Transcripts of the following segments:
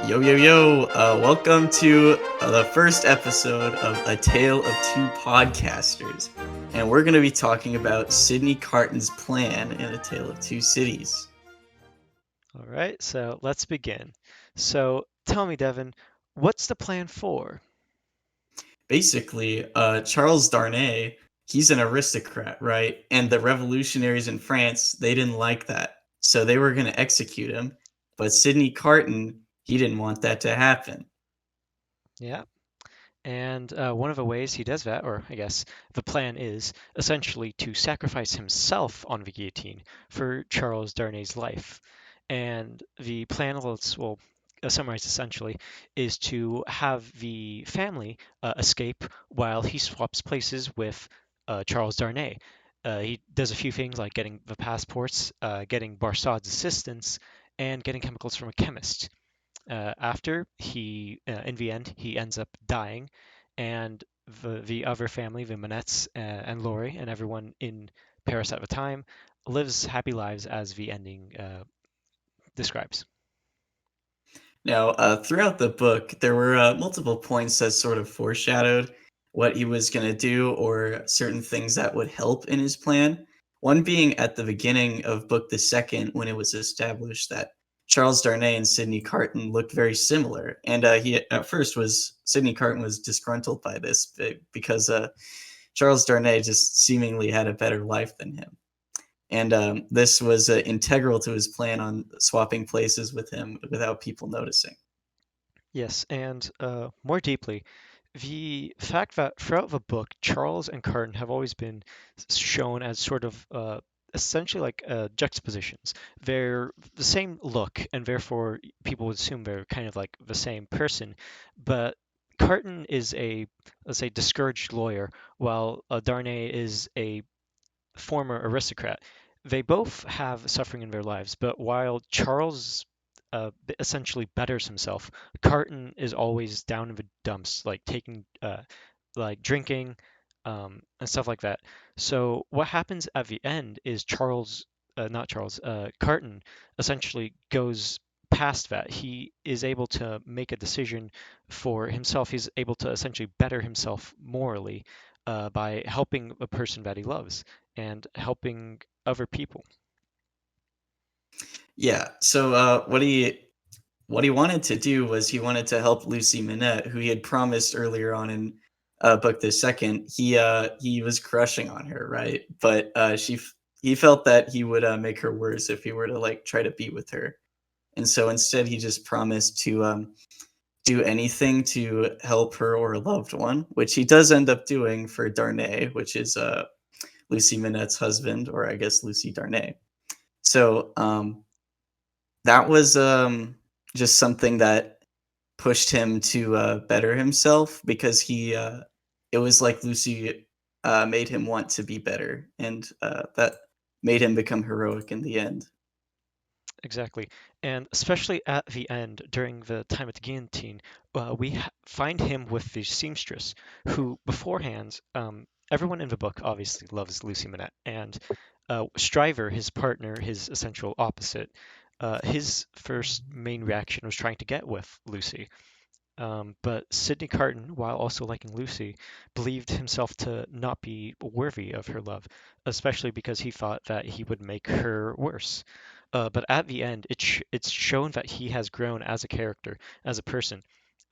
Yo, yo, yo. Welcome to the first episode of A Tale of Two Podcasters. And we're going to be talking about Sidney Carton's plan in A Tale of Two Cities. All right, so let's begin. So tell me, Devin, what's the plan for? Basically, Charles Darnay, he's an aristocrat, right? And the revolutionaries in France, they didn't like that. So they were going to execute him. But Sidney Carton, he didn't want that to happen. Yeah, and one of the ways he does that, or I guess the plan is essentially to sacrifice himself on the guillotine for Charles Darnay's life. And the plan, well, summarize essentially, is to have the family escape while he swaps places with Charles Darnay. He does a few things like getting the passports, getting Barsad's assistance, and getting chemicals from a chemist. After in the end, he ends up dying, and the other family, the Manettes and Laurie and everyone in Paris at the time, lives happy lives as the ending describes. Now, throughout the book, there were multiple points that sort of foreshadowed what he was going to do or certain things that would help in his plan. One being at the beginning of book the second, when it was established that Charles Darnay and Sidney Carton looked very similar. And he at first was Sidney Carton was disgruntled by this because Charles Darnay just seemingly had a better life than him. And this was integral to his plan on swapping places with him without people noticing. Yes, and more deeply, the fact that throughout the book, Charles and Carton have always been shown as sort of essentially like juxtapositions. They're the same look, and therefore people would assume they're kind of like the same person. But Carton is a, let's say, discouraged lawyer, while Darnay is a former aristocrat. They both have suffering in their lives, but while Charles essentially betters himself, Carton is always down in the dumps, like taking, like drinking, and stuff like that. So what happens at the end is not Charles, Carton essentially goes past that. He is able to make a decision for himself. He's able to essentially better himself morally by helping a person that he loves and helping other people. Yeah. So what he wanted to do was he wanted to help Lucy Minette, who he had promised earlier on in book the second. He was crushing on her, right? But he felt that he would make her worse if he were to like try to be with her. And so instead, he just promised to do anything to help her or a loved one, which he does end up doing for Darnay, which is Lucy Minette's husband, or I guess Lucy Darnay. So that was just something that pushed him to better himself because it was like Lucy made him want to be better, and that made him become heroic in the end. Exactly. And especially at the end, during the time at the guillotine, find him with the seamstress, who beforehand, everyone in the book obviously loves Lucy Manette, and Stryver, his partner, his essential opposite, his first main reaction was trying to get with Lucy. But Sidney Carton, while also liking Lucy, believed himself to not be worthy of her love, especially because he thought that he would make her worse. But at the end, it's shown that he has grown as a character, as a person,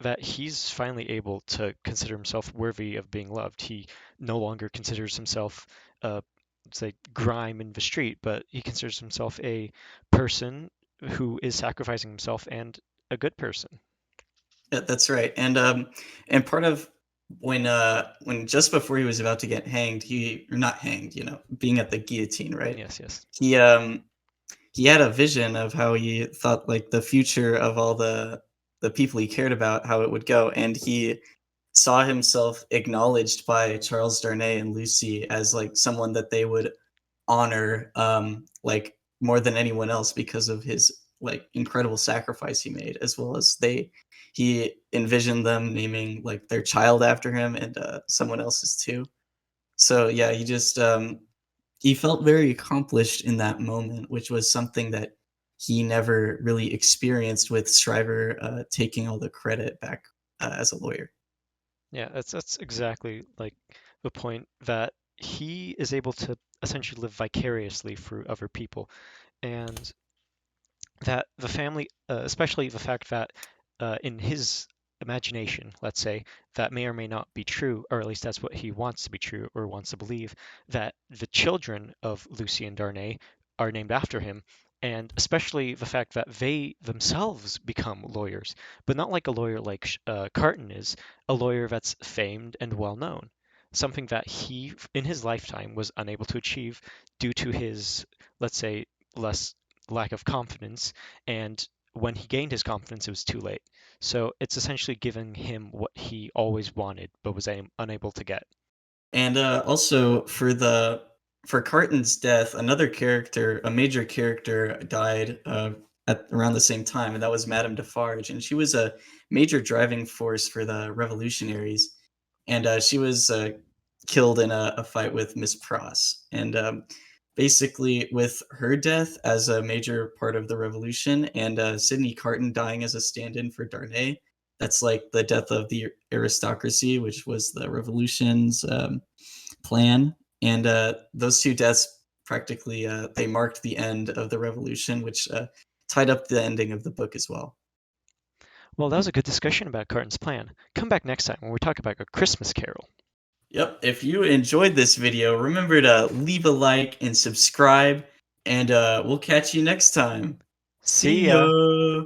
that he's finally able to consider himself worthy of being loved. He no longer considers himself, say, grime in the street, but he considers himself a person who is sacrificing himself and a good person. Yeah, that's right. And part of when just before he was about to get hanged, he or not hanged, being at the guillotine, right? Yes, yes. He he had a vision of how he thought like the future of all the people he cared about, how it would go, and he saw himself acknowledged by Charles Darnay and Lucy as like someone that they would honor like more than anyone else because of his like incredible sacrifice he made, as well as he envisioned them naming like their child after him and someone else's too. So yeah, he felt very accomplished in that moment, which was something that he never really experienced with Shriver taking all the credit back as a lawyer. Yeah, that's exactly like the point that he is able to essentially live vicariously through other people, and that the family, especially the fact that in his imagination, let's say, that may or may not be true, or at least that's what he wants to be true or wants to believe, that the children of Lucy and Darnay are named after him, and especially the fact that they themselves become lawyers, but not like a lawyer like Carton is, a lawyer that's famed and well known. Something that he, in his lifetime, was unable to achieve due to his, let's say, less lack of confidence, and when he gained his confidence, it was too late. So it's essentially giving him what he always wanted but was unable to get. And also for Carton's death, another character, a major character, died at around the same time, and that was Madame Defarge, and she was a major driving force for the revolutionaries, and she was killed in a fight with Miss Pross, and basically with her death as a major part of the revolution, and Sidney Carton dying as a stand-in for Darnay. That's like the death of the aristocracy, which was the revolution's plan. And those two deaths practically they marked the end of the revolution, which tied up the ending of the book as well. Well, that was a good discussion about Carton's plan. Come back next time when we talk about A Christmas Carol. Yep. If you enjoyed this video, remember to leave a like and subscribe, and we'll catch you next time. See See ya! ya.